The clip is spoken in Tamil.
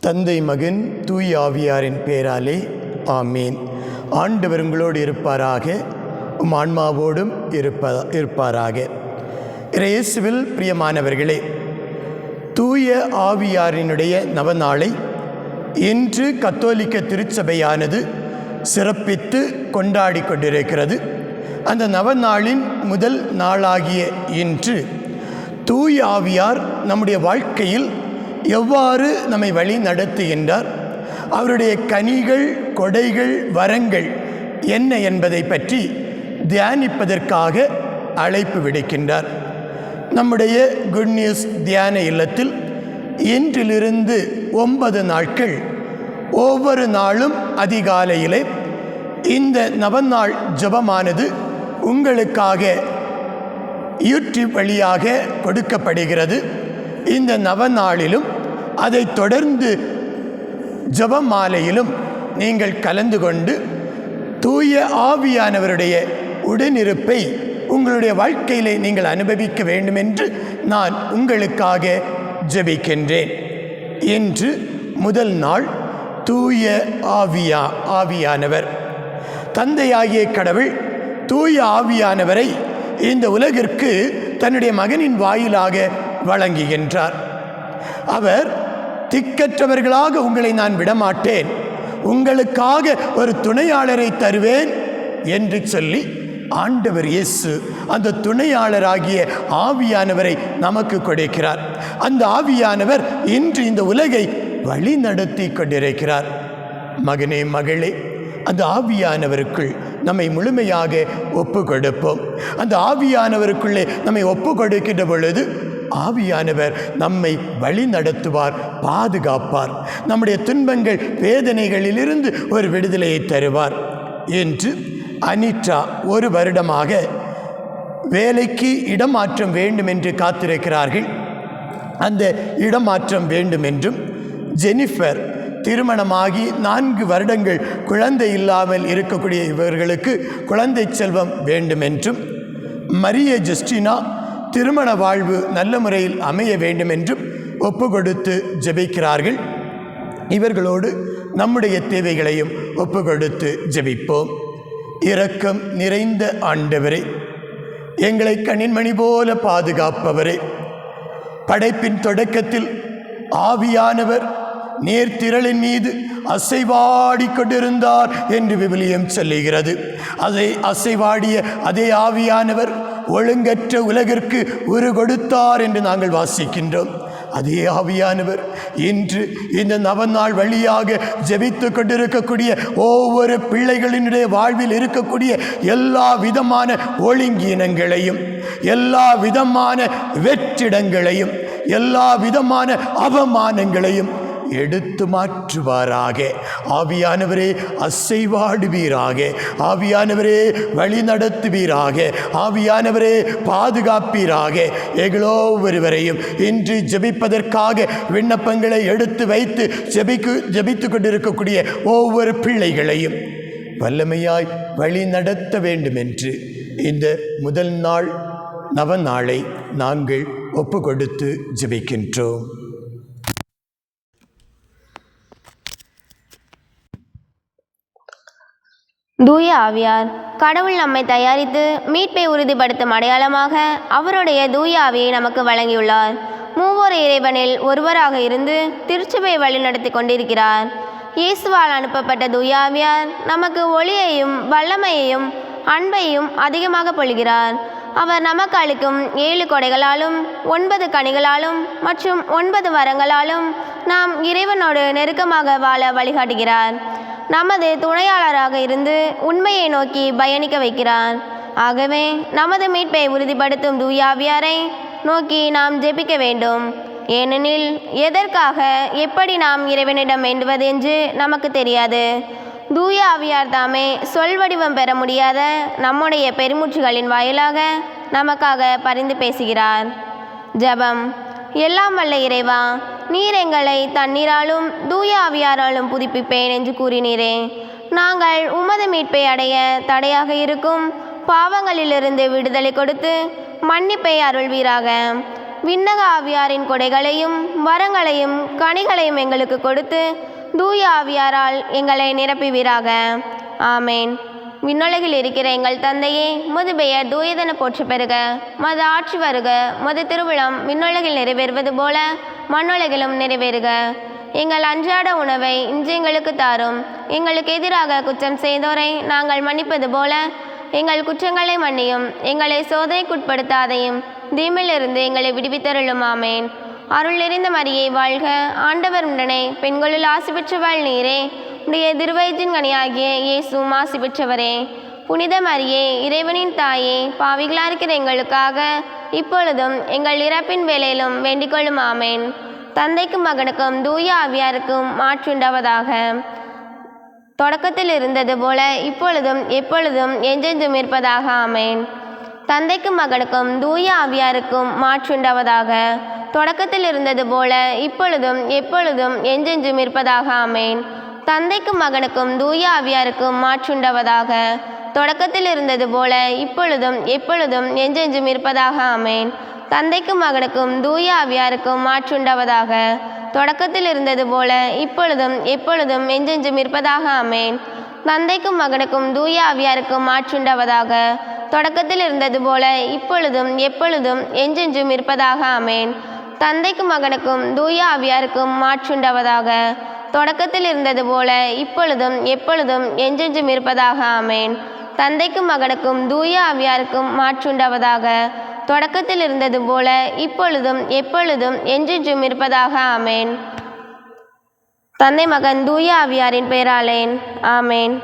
தந்தை மகன் தூய் ஆவியாரின் பேராலே ஆமீன். ஆண்டவர் உங்களோடு இருப்பாராக, உம் ஆன்மாவோடும் இருப்பாராக. இயேசுவில் பிரியமானவர்களே, தூய ஆவியாரினுடைய நவநாளை இன்று கத்தோலிக்க திருச்சபையானது சிறப்பித்து கொண்டாடி கொண்டிருக்கிறது. அந்த நவநாளின் முதல் நாளாகிய இன்று தூய ஆவியார் நம்முடைய வாழ்க்கையில் எவ்வாறு நம்மை வழி நடத்துகின்றார், அவருடைய கனிகள், கொடைகள், வரங்கள் என்ன என்பதை பற்றி தியானிப்பதற்காக அழைப்பு விடுக்கின்றார். நம்முடைய குட் நியூஸ் தியான இல்லத்தில் இன்றிலிருந்து 9 நாட்கள் ஒவ்வொரு நாளும் அதிகாலையிலே இந்த நவநாள் ஜெபமானது உங்களுக்காக யூடியூப் வழியாக கொடுக்கப்படுகிறது. இந்த நவநாளிலும் அதை தொடர்ந்து ஜெபமாலையிலும் நீங்கள் கலந்து கொண்டு தூய ஆவியானவருடைய உடனிருப்பை உங்களுடைய வாழ்க்கையிலே நீங்கள் அனுபவிக்க வேண்டும் என்று நான் உங்களுக்காக ஜெபிக்கின்றேன். இன்று முதல் நாள் தூய ஆவியானவர். தந்தையாகிய கடவுள் தூய ஆவியானவரை இந்த உலகிற்கு தன்னுடைய மகனின் வாயிலாக வழங்குகின்றார். அவர் திக்கற்றவர்களாக உங்களை நான் விடமாட்டேன், உங்களுக்காக ஒரு துணையாளரை தருவேன் என்று சொல்லி ஆண்டவர் இயேசு அந்த துணையாளராகிய ஆவியானவரை நமக்கு கொடுக்கிறார். அந்த ஆவியானவர் இன்று இந்த உலகை வழி நடத்தி கொண்டிருக்கிறார். மகனே, மகளே, அந்த ஆவியானவருக்குள் நம்மை முழுமையாக ஒப்பு கொடுப்போம். அந்த ஆவியானவருக்குள்ளே நம்மை ஒப்பு கொடுக்கின்ற பொழுது ஆவியானவர் நம்மை வழி நடத்துவார், பாதுகாப்பார், நம்முடைய துன்பங்கள், வேதனைகளிலிருந்து ஒரு விடுதலையை தருவார் என்று அனிட்ரா 1 வருடமாக வேலைக்கு இடமாற்றம் வேண்டும் என்று காத்திருக்கிறார்கள். அந்த இடமாற்றம் வேண்டும் என்றும், ஜெனிஃபர் திருமணமாகி 4 வருடங்கள் குழந்தை இல்லாமல் இருக்கக்கூடிய இவர்களுக்கு குழந்தை செல்வம் வேண்டும் என்றும், மரிய ஜஸ்டினா திருமண வாழ்வு நல்ல முறையில் அமைய வேண்டும் என்றும் ஒப்பு கொடுத்து ஜெபிக்கிறார்கள். இவர்களோடு நம்முடைய தேவைகளையும் ஒப்பு கொடுத்து ஜெபிப்போம். இரக்கம் நிறைந்த ஆண்டவரே, எங்களை கண்ணின்மணி போல பாதுகாப்பவரே, படைப்பின் தொடக்கத்தில் ஆவியானவர் நேர்த்திரளின் மீது அசைவாடி கொண்டிருந்தார் என்று விவிலியம் சொல்லுகிறது. அதை அசைவாடிய அதே ஆவியானவர் ஒழுங்கற்ற உலகிற்கு உரு கொடுத்தார் என்று நாங்கள் வாசிக்கின்றோம். அதே ஆவியானவர் இன்று இந்த நவநாள் வழியாக ஜெபித்து கொண்டிருக்கக்கூடிய ஒவ்வொரு பிள்ளைகளினுடைய வாழ்வில் இருக்கக்கூடிய எல்லா விதமான ஒழுங்கீனங்களையும், எல்லா விதமான வெற்றிடங்களையும், எல்லா விதமான அவமானங்களையும் எடுத்து மாற்றுவாராக. ஆவியானவரே அசைவாடுவீராக, ஆவியானவரே வழி நடத்துவீராக, ஆவியானவரே பாதுகாப்பீராக. எங்களோ ஒருவரையும் இன்று ஜெபிப்பதற்காக விண்ணப்பங்களை எடுத்து வைத்து ஜெபித்து கொண்டிருக்கக்கூடிய ஒவ்வொரு பிள்ளைகளையும் வல்லமையாய் வழி நடத்த வேண்டும் என்று இந்த முதல் நாள் நவநாளை நாங்கள் ஒப்பு கொடுத்து ஜெபிக்கின்றோம். தூய ஆவியார் கடவுள் நம்மை தயாரித்து மீட்பை உறுதிப்படுத்தும் அடையாளமாக அவருடைய தூய ஆவியை நமக்கு வழங்கியுள்ளார். மூவொரு இறைவனில் ஒருவராக இருந்து திருச்சபையை வழிநடத்தி கொண்டிருக்கிறார். இயேசுவால் அனுப்பப்பட்ட தூய ஆவியார் நமக்கு ஒளியையும் வல்லமையையும் அன்பையும் அதிகமாக பொழிகிறார். அவர் நமக்கு அளிக்கும் 7 கொடைகளாலும் 9 கனிகளாலும் மற்றும் 9 வரங்களாலும் நாம் இறைவனோடு நெருக்கமாக வாழ வழிகாட்டுகிறார். நமது துணையாளராக இருந்து உண்மையை நோக்கி பயணிக்க வைக்கிறார். ஆகவே நமது மீட்பை உறுதிப்படுத்தும் தூய ஆவியாரை நோக்கி நாம் ஜெபிக்க வேண்டும். ஏனெனில் எதற்காக, எப்படி நாம் இறைவனிடம் வேண்டுவது என்று நமக்கு தெரியாது. தூய ஆவியார் தாமே சொல் வடிவம் பெற முடியாத நம்முடைய பெருமூச்சுகளின் வாயிலாக நமக்காக பரிந்து பேசுகிறார். ஜெபம். எல்லாம் வல்ல இறைவா, நீர் எங்களை தண்ணீராலும் தூய ஆவியாராலும் புதுப்பிப்பேன் என்று கூறினீரே. நாங்கள் உமது மீட்பை அடைய தடையாக இருக்கும் பாவங்களிலிருந்து விடுதலை கொடுத்து மன்னிப்பை அருள்வீராக. விண்ணக ஆவியாரின் கொடைகளையும் வரங்களையும் கனிகளையும் எங்களுக்கு கொடுத்து தூய ஆவியாரால் எங்களை நிரப்புவீராக. ஆமேன். விண்ணுலகில் இருக்கிற எங்கள் தந்தையே, உமது பெயர் தூயதென போற்று பெறுக. மது ஆட்சி வருக. மது திருவிழம் விண்ணுலகில் நிறைவேறுவது போல மண்ணுலகிலும் நிறைவேறுக. எங்கள் அன்றாட உணவை இன்று எங்களுக்கு தாரும். எங்களுக்கு எதிராக குற்றம் செய்தோரை நாங்கள் மன்னிப்பது போல எங்கள் குற்றங்களை மன்னியும். எங்களை சோதனைக்குட்படுத்தாதையும் தீமையிலிருந்து எங்களை விடுவித்தருளும். ஆமேன். அருள் நிறைந்த மரியே வாழ்க. ஆண்டவர் உடனே பெண்களுள் ஆசி பெற்றவள் நீரே. உடைய திருவயிற்றின் கனியாகிய இயேசுவும் ஆசி பெற்றவரே. புனித மரியே, இறைவனின் தாயே, பாவிகளா இருக்கிற எங்களுக்காக இப்பொழுதும் எங்கள் இறப்பின் வேளையிலும் வேண்டிக்கொள்ளும். ஆமேன். தந்தைக்கும் மகனுக்கும் தூய ஆவியாருக்கும் மாற்றுண்டாவதாக. தொடக்கத்தில் இருந்தது போல இப்பொழுதும் எப்பொழுதும் என்றென்றும் இருப்பதாக. ஆமேன். தந்தைக்கும் மகனுக்கும் தூய ஆவியாருக்கும் மாற்றுண்டாவதாக. தொடக்கத்தில் இருந்தது போல இப்பொழுதும் எப்பொழுதும் என்றென்றும் இருப்பதாக. ஆமேன். தந்தைக்கும் மகனுக்கும் தூய ஆவியாருக்கும் மாற்றுண்டாவதாக. தொடக்கத்தில் இருந்தது போல இப்பொழுதும் எப்பொழுதும் என்றென்றும் இருப்பதாக. ஆமேன். தந்தைக்கும் மகனுக்கும் தூய ஆவியாருக்கும் மாற்றுண்டாவதாக. தொடக்கத்தில் இருந்தது போல இப்பொழுதும் எப்பொழுதும் என்றென்றும் இருப்பதாக. ஆமேன். தந்தைக்கும் மகனுக்கும் தூய ஆவியாருக்கும் மாற்றுண்டாவதாக. தொடக்கத்தில் இருந்தது போல இப்பொழுதும் எப்பொழுதும் என்றென்றும் இருப்பதாக. ஆமேன். தந்தைக்கும் மகனுக்கும் தூய ஆவியாருக்கும் மாற்றுண்டாவதாக. தொடக்கத்தில் இருந்தது போல இப்பொழுதும் எப்பொழுதும் என்றென்றும் இருப்பதாக. ஆமேன். தந்தைக்கும் மகனுக்கும் தூய ஆவியாருக்கும் மாற்றுண்டாவதாக. தொடக்கத்தில் இருந்தது போல இப்பொழுதும் எப்பொழுதும் என்றென்றும் இருப்பதாக. ஆமேன். தந்தை மகன் தூய ஆவியாரின் பெயராலேன். ஆமேன்.